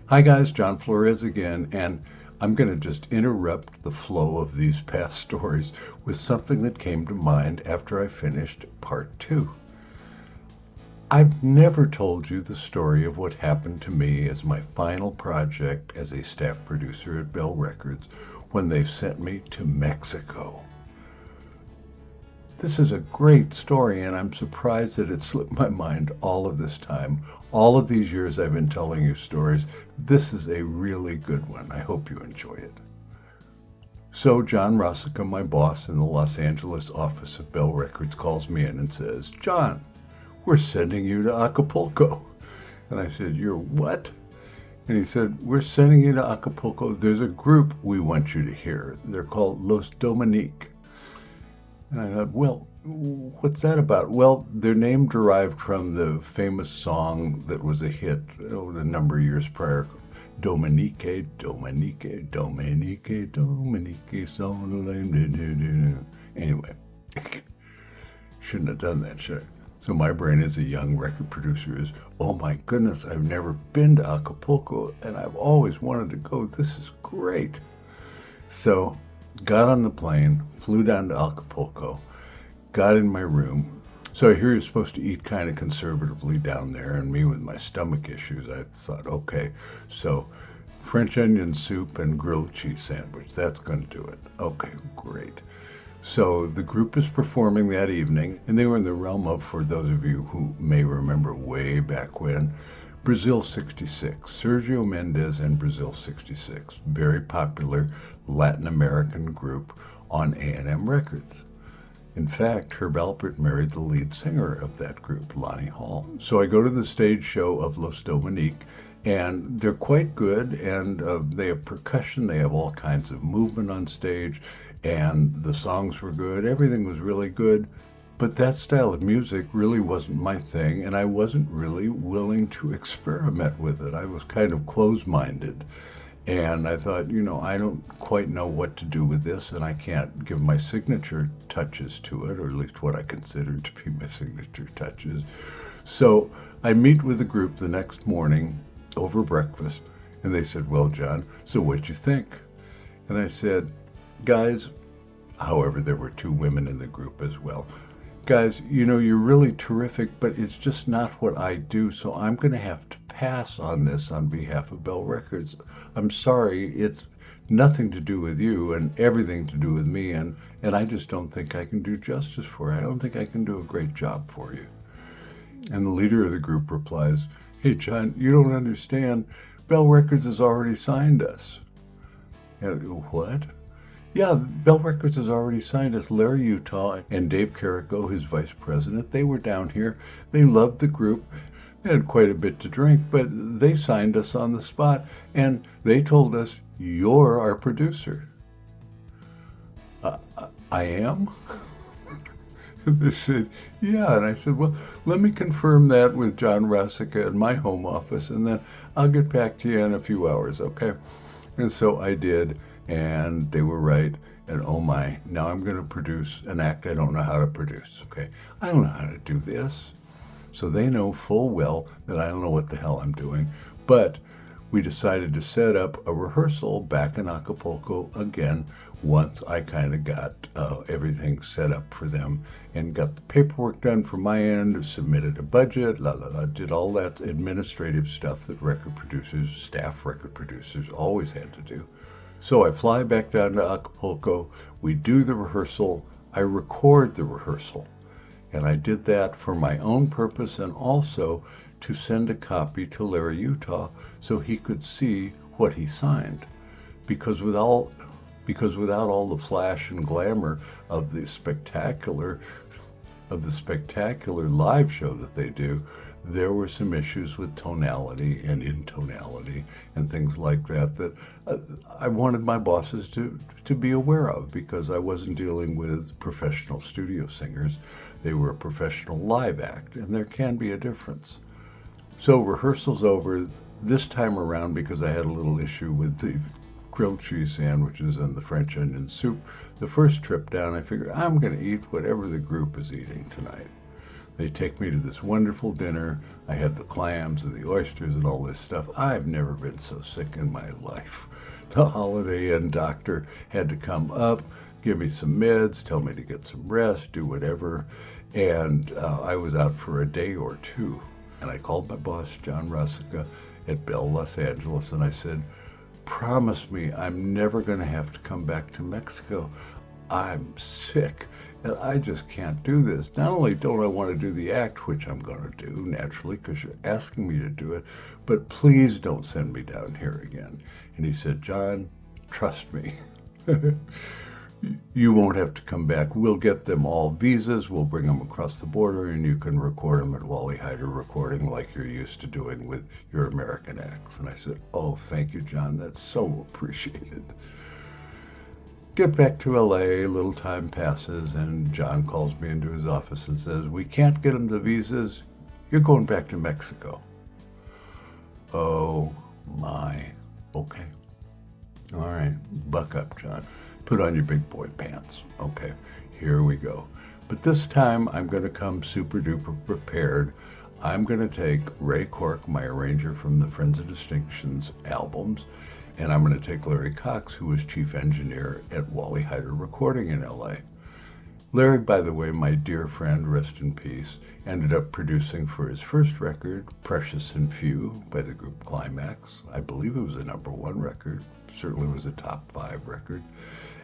Hi guys, John Florez again, and I'm going to just interrupt the flow of these past stories with something that came to mind after I finished part two. I've never told you the story of what happened to me as my final project as a staff producer at Bell Records when they sent me to Mexico. This is a great story, and I'm surprised that it slipped my mind all of this time. All of these years I've been telling you stories. This is a really good one. I hope you enjoy it. So John Rossica, my boss in the Los Angeles office of Bell Records, calls me in and says, "John, we're sending you to Acapulco." And I said, "You're what?" And he said, "We're sending you to Acapulco. There's a group we want you to hear. They're called Los Dominic." And I thought, well, what's that about? Well, their name derived from the famous song that was a hit a number of years prior, Dominique, Dominique, Dominique, Dominique, son. Anyway, shouldn't have done that, should I? So my brain as a young record producer is, oh my goodness, I've never been to Acapulco and I've always wanted to go. This is great. So got on the plane, flew down to Acapulco, got in my room. So I hear you're supposed to eat kind of conservatively down there, and me with my stomach issues, I thought, okay, so French onion soup and grilled cheese sandwich, that's going to do it. Okay, great. So the group is performing that evening, and they were in the realm of, for those of you who may remember way back when, Brazil 66, Sergio Mendes and Brazil 66, very popular Latin American group on A&M Records. In fact, Herb Alpert married the lead singer of that group, Lonnie Hall. So I go to the stage show of Los Dominic, and they're quite good, and they have percussion, they have all kinds of movement on stage, and the songs were good, everything was really good. But that style of music really wasn't my thing, and I wasn't really willing to experiment with it. I was kind of closed-minded, and I thought, I don't quite know what to do with this, and I can't give my signature touches to it, or at least what I consider to be my signature touches. So I meet with the group the next morning over breakfast, and they said, "Well, John, so what'd you think?" And I said, "Guys," however, there were two women in the group as well, "Guys, you're really terrific, but it's just not what I do, so I'm going to have to pass on this on behalf of Bell Records. I'm sorry, it's nothing to do with you and everything to do with me, and I just don't think I can do justice for it. I don't think I can do a great job for you." And the leader of the group replies, "Hey, John, you don't understand. Bell Records has already signed us." And, what? "Yeah, Bell Records has already signed us. Larry Utah and Dave Carrico, his vice president, they were down here. They loved the group. They had quite a bit to drink, but they signed us on the spot, and they told us, you're our producer." I am? They said, "Yeah." And I said, "Well, let me confirm that with John Rossica in my home office, and then I'll get back to you in a few hours, okay?" And so I did, and they were right. And oh my, now I'm going to produce an act I don't know how to produce, okay? I don't know how to do this. So they know full well that I don't know what the hell I'm doing. But we decided to set up a rehearsal back in Acapulco again once I kind of got everything set up for them and got the paperwork done from my end, submitted a budget, did all that administrative stuff that record producers, staff record producers always had to do. So I fly back down to Acapulco, we do the rehearsal, I record the rehearsal. And I did that for my own purpose and also to send a copy to Larry Utah so he could see what he signed. Because without all the flash and glamour of the spectacular live show that they do, there were some issues with tonality and intonality and things like that I wanted my bosses to be aware of, because I wasn't dealing with professional studio singers. They were a professional live act, and there can be a difference. So rehearsal's over this time around, because I had a little issue with the grilled cheese sandwiches and the French onion soup. The first trip down, I figured I'm going to eat whatever the group is eating tonight. They take me to this wonderful dinner. I have the clams and the oysters and all this stuff. I've never been so sick in my life. The Holiday Inn doctor had to come up, give me some meds, tell me to get some rest, do whatever. And I was out for a day or two. And I called my boss, John Russica, at Bell Los Angeles, and I said, promise me I'm never going to have to come back to Mexico. I'm sick, and I just can't do this. Not only don't I want to do the act, which I'm going to do, naturally, because you're asking me to do it, but please don't send me down here again. And he said, John, trust me. You won't have to come back. We'll get them all visas. We'll bring them across the border, and you can record them at Wally Heider Recording like you're used to doing with your American acts. And I said, oh, thank you, John. That's so appreciated. Get back to LA, a little time passes, and John calls me into his office and says, we can't get them the visas. You're going back to Mexico. Oh, my. Okay. All right. Buck up, John. Put on your big boy pants. Okay, here we go. But this time I'm going to come super duper prepared. I'm going to take Ray Cork, my arranger from the Friends of Distinction's albums, and I'm going to take Larry Cox, who was chief engineer at Wally Heider Recording in LA. Larry, by the way, my dear friend, rest in peace, ended up producing for his first record, Precious and Few, by the group Climax. I believe it was a #1 record, certainly was a top 5 record,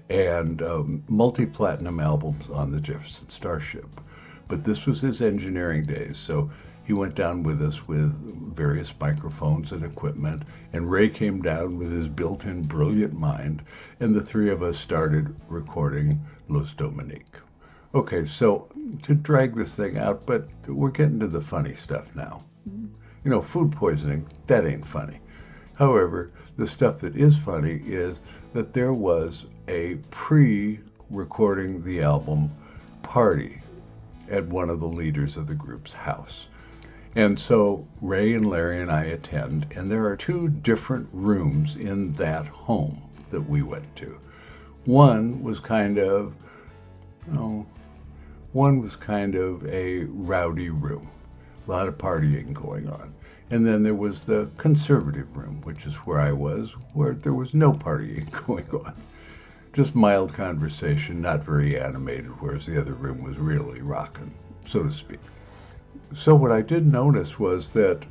and multi-platinum albums on the Jefferson Starship. But this was his engineering days, so he went down with us with various microphones and equipment, and Ray came down with his built-in brilliant mind, and the three of us started recording Los Dominic. Okay, so to drag this thing out, but we're getting to the funny stuff now. You know, food poisoning, that ain't funny. However, the stuff that is funny is that there was a pre-recording the album party at one of the leaders of the group's house. And so Ray and Larry and I attend, and there are 2 different rooms in that home that we went to. One was kind of a rowdy room, a lot of partying going on. And then there was the conservative room, which is where I was, where there was no partying going on. Just mild conversation, not very animated, whereas the other room was really rocking, so to speak. So what I did notice was that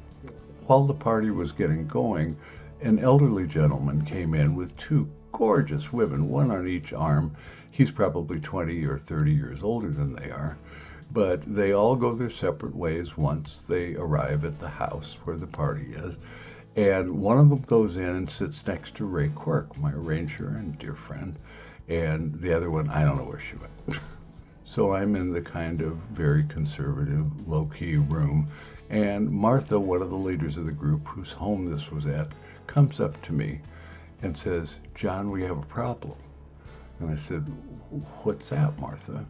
while the party was getting going, an elderly gentleman came in with 2 gorgeous women, one on each arm. He's probably 20 or 30 years older than they are, but they all go their separate ways once they arrive at the house where the party is. And one of them goes in and sits next to Ray Cork, my arranger and dear friend, and the other one, I don't know where she went. So I'm in the kind of very conservative, low-key room, and Martha, one of the leaders of the group whose home this was at, comes up to me and says, John, we have a problem. And I said, what's that, Martha?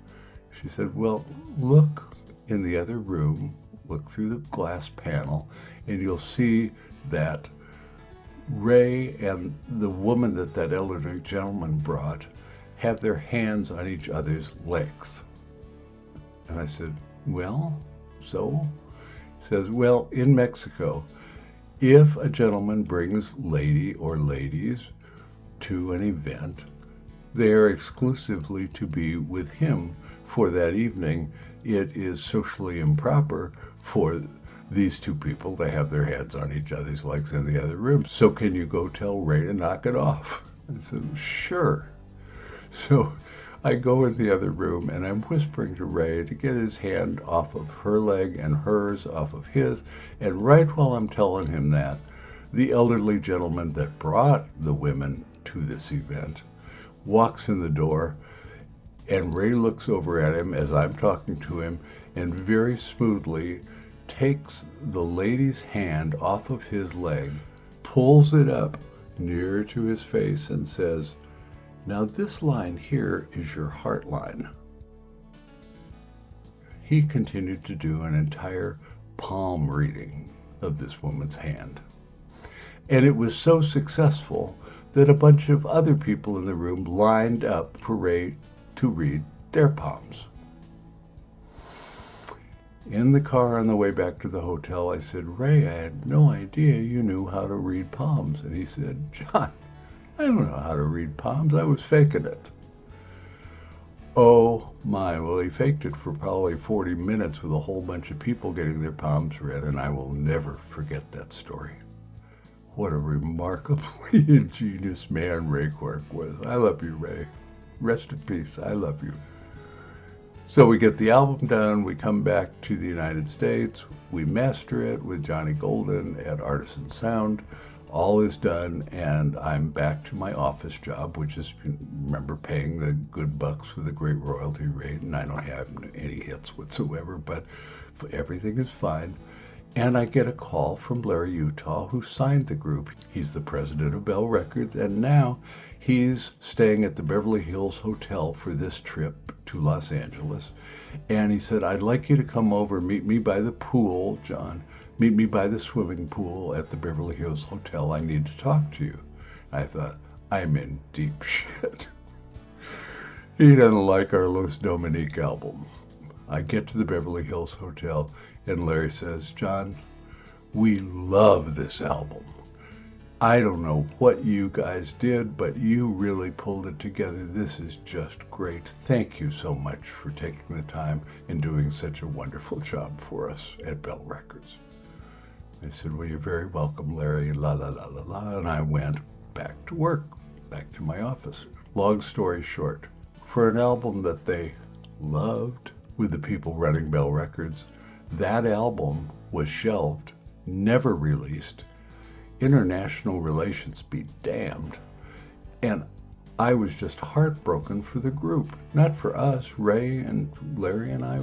She said, well, look in the other room, look through the glass panel, and you'll see that Ray and the woman that elderly gentleman brought have their hands on each other's legs. And I said, well, so? He says, well, in Mexico, if a gentleman brings lady or ladies to an event, they are exclusively to be with him for that evening. It is socially improper for these 2 people to have their hands on each other's legs in the other room. So can you go tell Ray to knock it off? I said, sure. So I go in the other room and I'm whispering to Ray to get his hand off of her leg and hers off of his. And right while I'm telling him that, the elderly gentleman that brought the women to this event walks in the door, and Ray looks over at him as I'm talking to him and very smoothly takes the lady's hand off of his leg, pulls it up nearer to his face and says, now this line here is your heart line. He continued to do an entire palm reading of this woman's hand. And it was so successful that a bunch of other people in the room lined up for Ray to read their palms. In the car on the way back to the hotel, I said, Ray, I had no idea you knew how to read palms. And he said, John, I don't know how to read palms. I was faking it. Oh my, well, he faked it for probably 40 minutes with a whole bunch of people getting their palms read, and I will never forget that story. What a remarkably ingenious man Ray Cork was. I love you, Ray. Rest in peace. I love you. So we get the album done. We come back to the United States. We master it with Johnny Golden at Artisan Sound. All is done, and I'm back to my office job, which is, remember, paying the good bucks for the great royalty rate, and I don't have any hits whatsoever, but everything is fine. And I get a call from Larry Utah, who signed the group. He's the president of Bell Records, and now he's staying at the Beverly Hills Hotel for this trip to Los Angeles. And he said, I'd like you to come over, meet me by the pool, John. Meet me by the swimming pool at the Beverly Hills Hotel. I need to talk to you. I thought, I'm in deep shit. He doesn't like our Los Dominic album. I get to the Beverly Hills Hotel, and Larry says, John, we love this album. I don't know what you guys did, but you really pulled it together. This is just great. Thank you so much for taking the time and doing such a wonderful job for us at Bell Records. I said, well, you're very welcome, Larry, la, la, la, la, la. And I went back to work, back to my office. Long story short, for an album that they loved with the people running Bell Records, that album was shelved, never released. International relations be damned. And I was just heartbroken for the group. Not for us, Ray and Larry and I.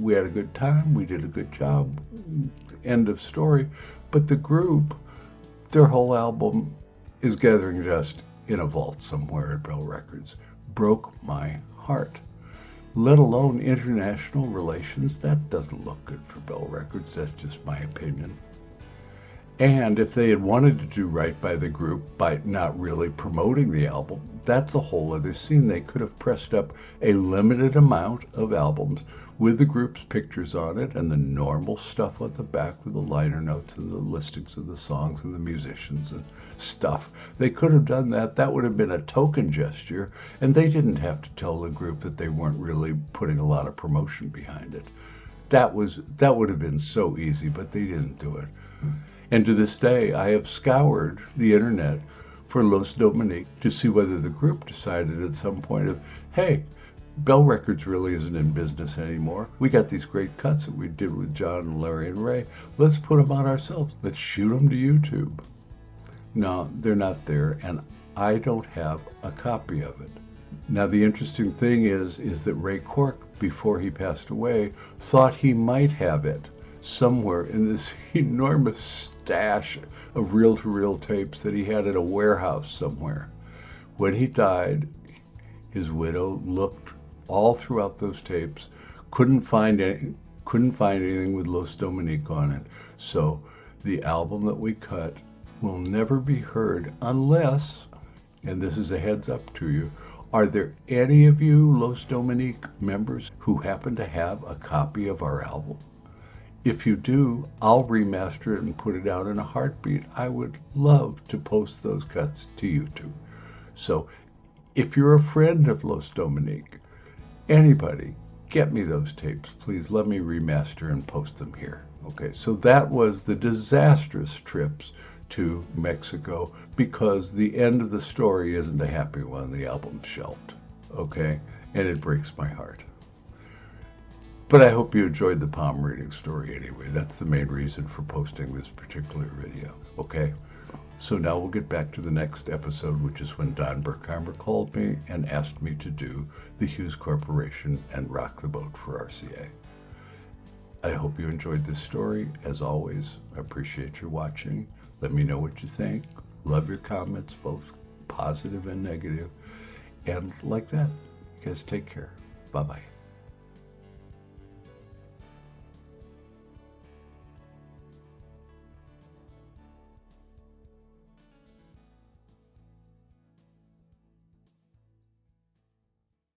We had a good time. We did a good job. End of story. But the group, their whole album is gathering dust in a vault somewhere at Bell Records. Broke my heart. Let alone international relations. That doesn't look good for Bell Records. That's just my opinion. And if they had wanted to do right by the group by not really promoting the album, that's a whole other scene. They could have pressed up a limited amount of albums with the group's pictures on it and the normal stuff on the back with the liner notes and the listings of the songs and the musicians and stuff. They could have done that. That would have been a token gesture, and they didn't have to tell the group that they weren't really putting a lot of promotion behind it. That would have been so easy, but they didn't do it. And to this day, I have scoured the internet for Los Dominic to see whether the group decided at some point of, hey, Bell Records really isn't in business anymore. We got these great cuts that we did with John and Larry and Ray. Let's put them on ourselves. Let's shoot them to YouTube. No, they're not there, and I don't have a copy of it. Now, the interesting thing is that Ray Cork, before he passed away, thought he might have it somewhere in this enormous stash of reel-to-reel tapes that he had at a warehouse somewhere. When he died, his widow looked all throughout those tapes, couldn't find anything with Los Dominic on it. So the album that we cut will never be heard unless, and this is a heads up to you, are there any of you Los Dominic members who happen to have a copy of our album? If you do, I'll remaster it and put it out in a heartbeat. I would love to post those cuts to YouTube. So if you're a friend of Los Dominic, anybody, get me those tapes. Please let me remaster and post them here. Okay, so that was the disastrous trips to Mexico because the end of the story isn't a happy one. The album's shelved. Okay, and it breaks my heart. But I hope you enjoyed the palm reading story anyway. That's the main reason for posting this particular video, okay? So now we'll get back to the next episode, which is when Don Berkheimer called me and asked me to do the Hughes Corporation and Rock the Boat for RCA. I hope you enjoyed this story. As always, I appreciate your watching. Let me know what you think. Love your comments, both positive and negative. And like that, you guys take care. Bye-bye.